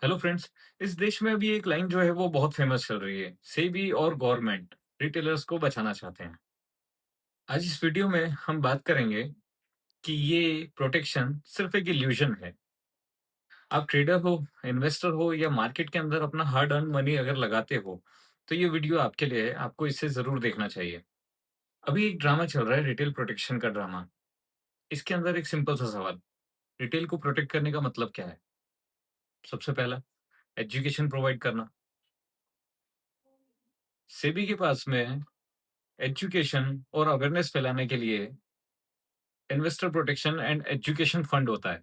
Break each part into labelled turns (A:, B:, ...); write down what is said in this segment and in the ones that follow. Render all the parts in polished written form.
A: Hello friends. इस देश में अभी एक लाइन जो है वो बहुत फेमस चल रही है। सेबी और गवर्नमेंट रिटेलर्स को बचाना चाहते हैं। आज इस वीडियो में हम बात करेंगे कि ये प्रोटेक्शन सिर्फ एक इल्यूजन है। आप ट्रेडर हो, इन्वेस्टर हो या मार्केट के अंदर अपना हार्ड अर्न मनी अगर लगाते हो, तो ये वीडियो आपके लिए है। आपको इसे जरूर देखना चाहिए। अभी एक ड्रामा चल रहा है, रिटेल प्रोटेक्शन का ड्रामा। इसके अंदर एक सिंपल सा सवाल, रिटेल को प्रोटेक्ट करने का मतलब क्या है? सबसे पहला, एजुकेशन प्रोवाइड करना। सेबी के पास में एजुकेशन और अवेयरनेस फैलाने के लिए investor protection and education fund होता है,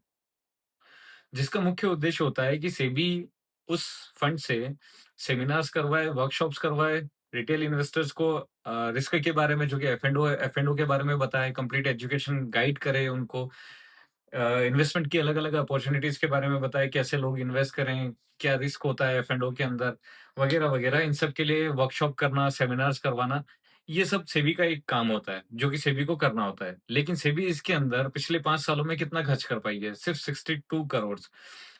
A: जिसका मुख्य उद्देश्य होता है कि सेबी उस फंड से सेमिनार्स करवाए, वर्कशॉप्स करवाए, रिटेल इन्वेस्टर्स को रिस्क के बारे में, जो कि एफ एंड ओ के बारे में बताए, कंप्लीट एजुकेशन गाइड करे उनको, इन्वेस्टमेंट की अलग अलग अपॉर्चुनिटीज के बारे में बताए, कैसे लोग इन्वेस्ट करें, क्या रिस्क होता है एफ एंड ओ के अंदर, वगैरह वगैरह। इन सब के लिए वर्कशॉप करना, सेमिनार्स करवाना, ये सब सेबी का एक काम होता है, जो कि सेबी को करना होता है। लेकिन सेबी इसके अंदर पिछले 5 सालों में कितना खर्च कर पाई है? सिर्फ 62 करोड़।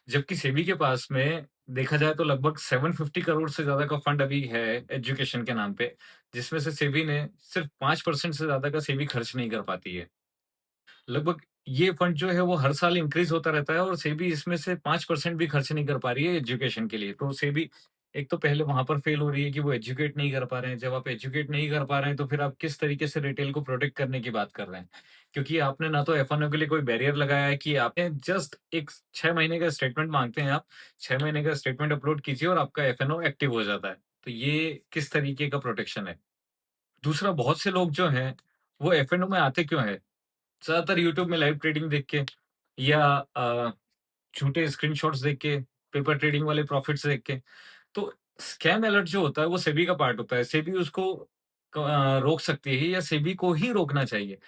A: जबकि सेबी के पास में देखा जाए तो लगभग 750 करोड़ से ज्यादा का फंड अभी है एजुकेशन के नाम पे, जिसमें से सेबी ने सिर्फ 5% से ज्यादा का सेबी खर्च नहीं कर पाती है। लगभग ये फंड जो है वो हर साल इंक्रीज होता रहता है, और सेबी इसमें से 5% भी खर्च नहीं कर पा रही है एजुकेशन के लिए। तो सेबी एक तो पहले वहां पर फेल हो रही है कि वो एजुकेट नहीं कर पा रहे हैं। जब आप एजुकेट नहीं कर पा रहे हैं तो फिर आप किस तरीके से रिटेल को प्रोटेक्ट करने की बात कर रहे हैं? क्योंकि आपने ना तो एफ के लिए कोई बैरियर लगाया है कि आपने जस्ट एक 6 महीने का स्टेटमेंट मांगते हैं। आप 6 महीने का स्टेटमेंट अपलोड कीजिए और आपका एफ एक्टिव हो जाता है। तो ये किस तरीके का प्रोटेक्शन है? दूसरा, बहुत से लोग जो हैं वो एफ में आते क्यों है? ज़्यादातर यूट्यूब में लाइव ट्रेडिंग देख के, या झूठे स्क्रीनशॉट्स देख के, पेपर ट्रेडिंग वाले प्रॉफिट्स देख के। तो स्कैम अलर्ट जो होता है वो सेबी का पार्ट होता है। सेबी उसको रोक सकती है, या सेबी को ही रोकना चाहिए।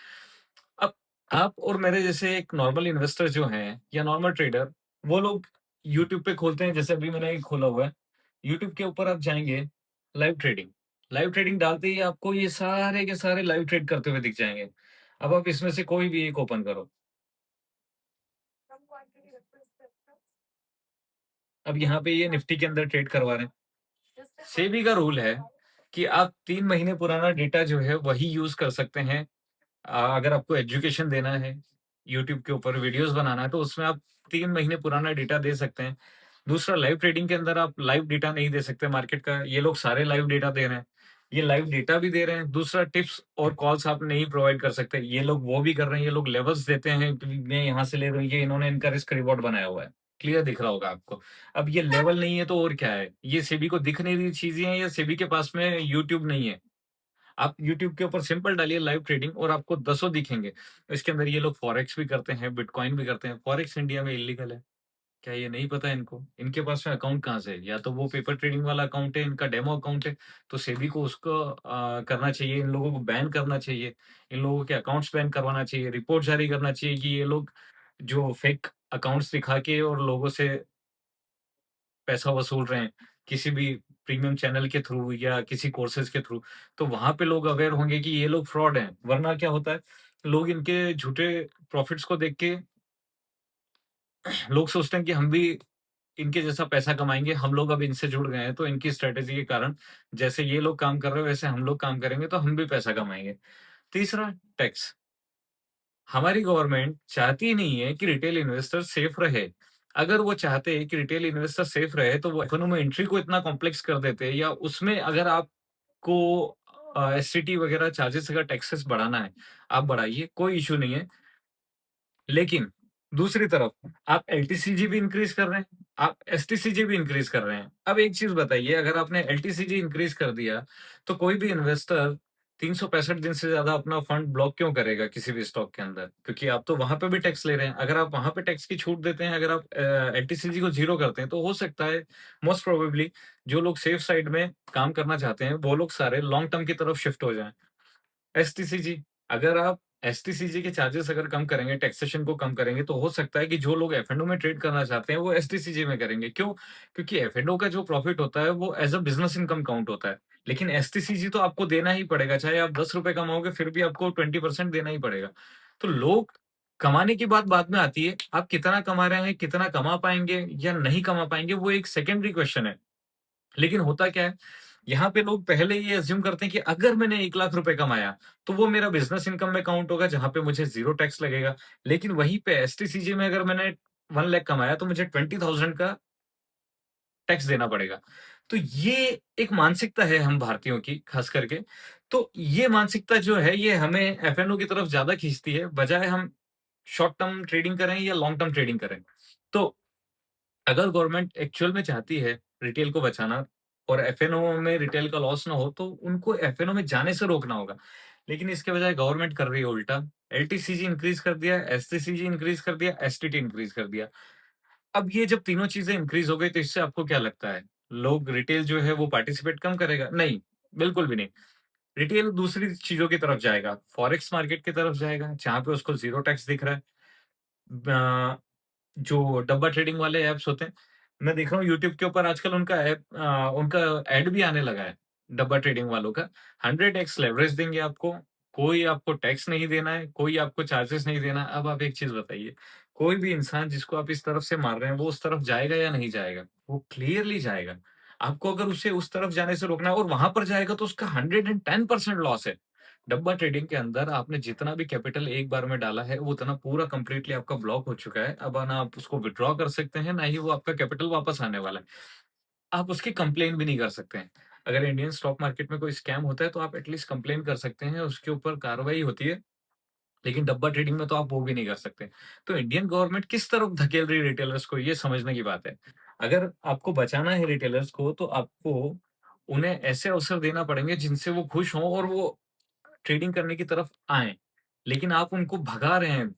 A: अब आप और मेरे जैसे एक नॉर्मल इन्वेस्टर जो हैं या नॉर्मल ट्रेडर, वो लोग यूट्यूब पे खोलते हैं, जैसे अभी मैंने एक खोला हुआ है। यूट्यूब के ऊपर आप जाएँगे, लाइव ट्रेडिंग। लाइव ट्रेडिंग डालते ही आपको ये सारे के सारे लाइव ट्रेड करते हुए दिख जाएँगे। अब आप इसमें से कोई भी एक ओपन करो। अब यहाँ पे ये निफ्टी के अंदर ट्रेड करवा रहे हैं। सेबी का रूल है कि आप 3 महीने पुराना डेटा जो है वही यूज़ कर सकते हैं। अगर आपको एजुकेशन देना है, यूट्यूब के ऊपर वीडियोज़ बनाना है, तो उसमें आप 3 महीने पुराना डेटा दे सकते हैं। दूसरा, लाइव ट्रेडिंग के अंदर आप लाइव डेटा नहीं दे सकते मार्केट का। ये लोग सारे लाइव डेटा दे रहे हैं। ये लाइव डेटा भी दे रहे हैं। दूसरा, टिप्स और कॉल्स आप नहीं प्रोवाइड कर सकते। ये लोग वो भी कर रहे हैं। ये लोग लेवल्स देते हैं कि मैं यहाँ से ले रहा हूँ, ये इन्होंने इनका रिस्क रिवॉर्ड बनाया हुआ है। क्लियर दिख रहा होगा आपको। अब ये लेवल नहीं है तो और क्या है? ये सेबी को दिख नहीं रही चीज़ें हैं, या सेबी के पास में यूट्यूब नहीं है? आप यूट्यूब के ऊपर सिंपल डालिए लाइव ट्रेडिंग और आपको दसों दिखेंगे। इसके अंदर ये लोग फॉरेक्स भी करते हैं, बिटकॉइन भी करते हैं। फॉरेक्स इंडिया में इल्लीगल है। क्या ये नहीं पता इनको? इनके पास में अकाउंट कहाँ से है? या तो वो पेपर ट्रेडिंग वाला अकाउंट है, इनका डेमो अकाउंट है। तो सेबी को उसको करना चाहिए, इन लोगों को बैन करना चाहिए, इन लोगों के अकाउंट्स बैन करवाना चाहिए, रिपोर्ट जारी करना चाहिए कि ये लोग जो फेक अकाउंट्स दिखा के और लोगों से पैसा वसूल रहे हैं, किसी भी प्रीमियम चैनल के थ्रू या किसी कोर्सेज़ के थ्रू, तो वहाँ पे लोग अवेयर होंगे कि ये लोग फ्रॉड हैं। वरना क्या होता है, लोग इनके झूठे प्रॉफिट्स को देख के लोग सोचते हैं कि हम भी इनके जैसा पैसा कमाएँगे, हम लोग अब इनसे जुड़ गए हैं, तो इनकी स्ट्रैटेजी के कारण जैसे ये लोग काम कर रहे हैं, वैसे हम लोग काम करेंगे, तो हम भी पैसा कमाएँगे। तीसरा, टैक्स। हमारी गवर्नमेंट चाहती नहीं है कि रिटेल इन्वेस्टर सेफ रहे। अगर वो चाहते कि रिटेल इन्वेस्टर सेफ रहे, तो वो एफ में एंट्री को इतना कॉम्प्लेक्स कर देते, या उसमें अगर आपको एससीटी वगैरह चार्जेस, अगर टैक्सेस बढ़ाना है, आप बढ़ाइए, कोई इश्यू नहीं है। लेकिन दूसरी तरफ आप एलटीसीजी भी इंक्रीज़ कर रहे हैं, आप एसटीसीजी भी इंक्रीज़ कर रहे हैं। अब एक चीज़ बताइए, अगर आपने एलटीसीजी इंक्रीज़ कर दिया, तो कोई भी इन्वेस्टर 365 दिन से ज़्यादा अपना फंड ब्लॉक क्यों करेगा किसी भी स्टॉक के अंदर? क्योंकि आप तो वहाँ पे भी टैक्स ले रहे हैं। अगर आप वहाँ पे टैक्स की छूट देते हैं, अगर आप एलटीसीजी को ज़ीरो करते हैं, तो हो सकता है मोस्ट प्रोबेबली जो लोग सेफ साइड में काम करना चाहते हैं, वो लोग सारे लॉन्ग टर्म की तरफ शिफ्ट हो जाएँ। एसटीसीजी, अगर आप एसटीसीजी के चार्जेस अगर कम करेंगे, टैक्सेशन को कम करेंगे, तो हो सकता है कि जो लोग एफ में ट्रेड करना चाहते हैं, वो एसटीसीजी में करेंगे। क्यों? क्योंकि एफ का जो प्रॉफिट होता है, वो as a business income count होता है। लेकिन एसटीसीजी तो आपको देना ही पड़ेगा, चाहे आप ₹10 कमाओगे, फिर भी आपको 20% देना ही पड़ेगा। तो लोग कमाने की बात बाद में आती है। आप कितना कमा रहे हैं, कितना कमा पाएँगे या नहीं कमा पाएँगे, वो एक सेकेंडरी क्वेश्चन है। लेकिन होता क्या है, यहाँ पे लोग पहले ये अज़्यूम करते हैं कि अगर मैंने 1 लाख रुपए कमाया, तो वो मेरा बिज़नेस इनकम में काउंट होगा, जहाँ पे मुझे ज़ीरो टैक्स लगेगा। लेकिन वहीं पे एसटीसीजे में अगर मैंने 1 लाख कमाया, तो मुझे 20,000 का टैक्स देना पड़ेगा। तो ये एक मानसिकता है हम भारतीयों की ख़ास करके। तो ये मानसिकता जो है, ये हमें एफएनओ की तरफ ज़्यादा खींचती है, बजाए हम शॉर्ट टर्म ट्रेडिंग करें या लॉन्ग टर्म ट्रेडिंग करें। तो अगर गवर्नमेंट एक्चुअल में चाहती है रिटेल को बचाना और एफएनओ में रिटेल का लॉस ना हो, तो उनको एफएनओ में जाने से रोकना होगा। लेकिन इसके बजाय गवर्नमेंट कर रही है उल्टा। एलटीसीजी इंक्रीज़ कर दिया, एसटीसीजी इंक्रीज़ कर दिया, एसटीटी इंक्रीज़ कर दिया। अब ये जब तीनों चीज़ें इंक्रीज़ हो गई, तो इससे आपको क्या लगता है? लोग रिटेल जो है वो पार्टिसिपेट कम करेगा? नहीं, बिल्कुल भी नहीं। रिटेल दूसरी चीज़ों की तरफ जाएगा, फॉरेक्स मार्केट की तरफ जाएगा, जहाँ पे उसको ज़ीरो टैक्स दिख रहा है। अ, जो डब्बा ट्रेडिंग वाले ऐप्स होते हैं, मैं देख रहा हूँ यूट्यूब के ऊपर आजकल उनका ऐड भी आने लगा है, डब्बा ट्रेडिंग वालों का। 100 एक्स लेवरेज देंगे आपको, कोई आपको टैक्स नहीं देना है, कोई आपको चार्जेस नहीं देना है। अब आप एक चीज़ बताइए, कोई भी इंसान जिसको आप इस तरफ से मार रहे हैं, वो उस तरफ जाएगा या नहीं जाएगा? वो क्लियरली जाएगा। आपको अगर उसे उस तरफ जाने से रोकना है और वहाँ पर जाएगा, तो उसका 110% लॉस है। डब्बा ट्रेडिंग के अंदर आपने जितना भी कैपिटल एक बार में डाला है, वो उतना पूरा कंप्लीटली आपका ब्लॉक हो चुका है। अब ना आप उसको विथड्रॉ कर सकते हैं, ना ही वो आपका कैपिटल वापस आने वाला है। आप उसकी कंप्लेन भी नहीं कर सकते हैं। अगर इंडियन स्टॉक मार्केट में कोई स्कैम होता है, तो आप एटलीस्ट कंप्लेन कर सकते हैं, उसके ऊपर कार्रवाई होती है। लेकिन डब्बा ट्रेडिंग में तो आप वो भी नहीं कर सकते। तो इंडियन गवर्नमेंट किस तरफ धकेल रही है रिटेलर्स को, ये समझने की बात है। अगर आपको बचाना है रिटेलर्स को, तो आपको उन्हें ऐसे अवसर देना पड़ेंगे जिनसे वो खुश हों और वो ट्रेडिंग करने की तरफ आएँ। लेकिन आप उनको भगा रहे हैं।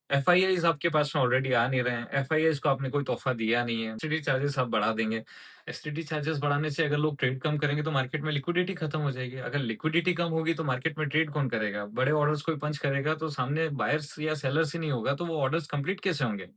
A: एफआईआईज़ आपके पास में ऑलरेडी आ नहीं रहे हैं। एफआईआईज़ को आपने कोई तोहफ़ा दिया नहीं है। एसटीडी चार्जेस आप बढ़ा देंगे। एसटीडी चार्जेस बढ़ाने से अगर लोग ट्रेड कम करेंगे, तो मार्केट में लिक्विडिटी खत्म हो जाएगी। अगर लिक्विडिटी कम होगी, तो मार्केट में ट्रेड कौन करेगा? बड़े ऑर्डर्स कोई पंच करेगा, तो सामने बायर्स या सेलर्स ही नहीं होगा, तो वो ऑर्डर्स कंप्लीट कैसे होंगे?